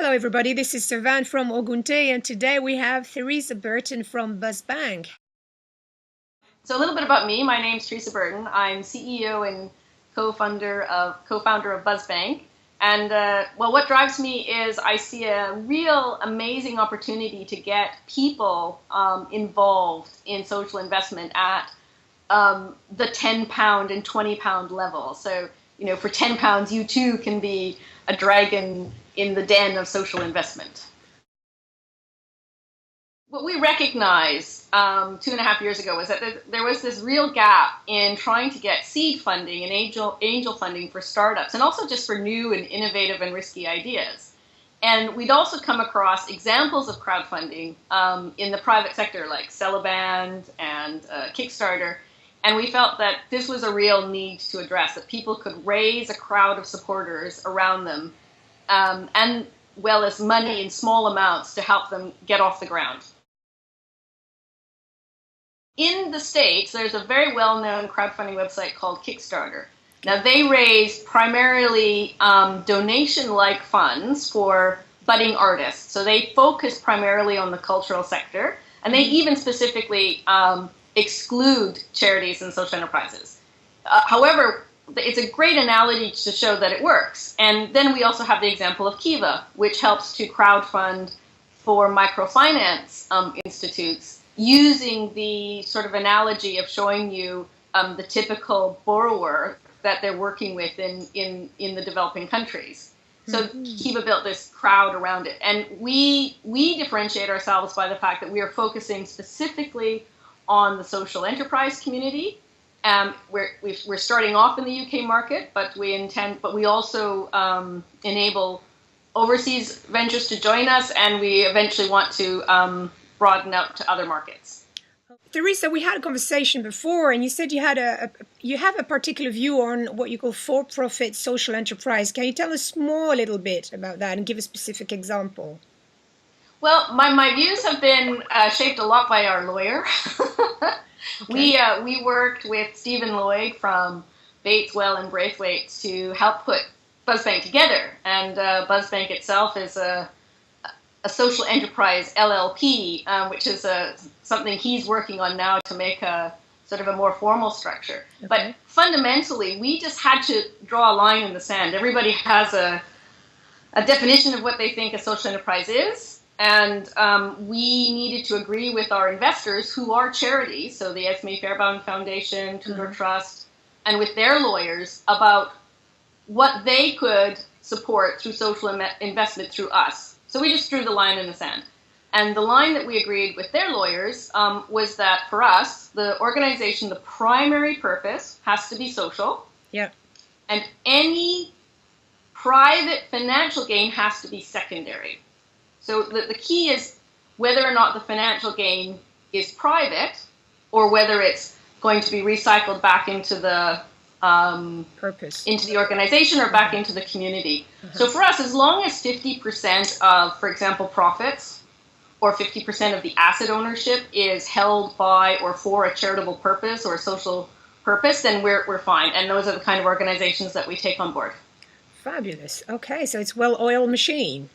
Hello everybody, this is Servane from OGUNTE, and today we have Theresa Burton from Buzzbnk. So a little bit about me. My name's Theresa Burton. I'm CEO and co-founder of Buzzbnk. And what drives me is I see a real amazing opportunity to get people involved in social investment at the £10 and £20 level. So, for £10, you too can be a dragon in the den of social investment. What we recognized 2.5 years ago was that there was this real gap in trying to get seed funding and angel funding for startups, and also just for new and innovative and risky ideas. And we'd also come across examples of crowdfunding in the private sector, like Servane and Kickstarter. And we felt that this was a real need to address, that people could raise a crowd of supporters around them, and well as money in small amounts to help them get off the ground. In the States, there's a very well-known crowdfunding website called Kickstarter. Now, they raise primarily donation-like funds for budding artists. So they focus primarily on the cultural sector, and they even specifically exclude charities and social enterprises. However, it's a great analogy to show that it works. And then we also have the example of Kiva, which helps to crowdfund for microfinance institutes, using the sort of analogy of showing you the typical borrower that they're working with in the developing countries. So Kiva built this crowd around it. And we differentiate ourselves by the fact that we are focusing specifically on the social enterprise community. We're starting off in the UK market, but we also enable overseas ventures to join us, and we eventually want to broaden out to other markets. Theresa, we had a conversation before, and you said you have a particular view on what you call for-profit social enterprise. Can you tell us more a little bit about that and give a specific example? Well, my views have been shaped a lot by our lawyer. Okay. We worked with Stephen Lloyd from Bates, Well and Braithwaite to help put Buzzbnk together. And Buzzbnk itself is a social enterprise LLP, which is something he's working on now to make a sort of a more formal structure. Okay. But fundamentally, we just had to draw a line in the sand. Everybody has a definition of what they think a social enterprise is. And we needed to agree with our investors, who are charities, so the Esme Fairbairn Foundation, Tudor Trust, and with their lawyers, about what they could support through social investment through us. So we just drew the line in the sand. And the line that we agreed with their lawyers was that for us, the organization, the primary purpose has to be social. Yeah. And any private financial gain has to be secondary. So the key is whether or not the financial gain is private, or whether it's going to be recycled back into the purpose, into the organization, or back into the community. So for us, as long as 50% of, for example, profits, or 50% of the asset ownership is held by or for a charitable purpose or a social purpose, then we're fine. And those are the kind of organizations that we take on board. Fabulous. Okay, so it's well-oiled machine.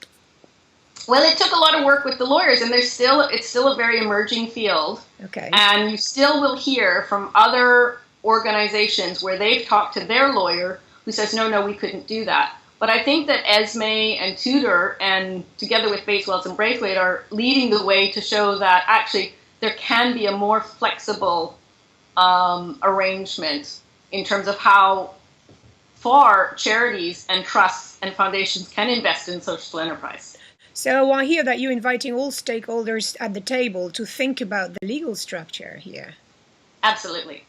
Well, it took a lot of work with the lawyers, and it's still a very emerging field. Okay. And you still will hear from other organizations where they've talked to their lawyer who says, no, we couldn't do that. But I think that Esme and Tudor, and together with Bates, Wells and Braithwaite, are leading the way to show that actually there can be a more flexible arrangement in terms of how far charities and trusts and foundations can invest in social enterprise. So I hear that you're inviting all stakeholders at the table to think about the legal structure here. Absolutely.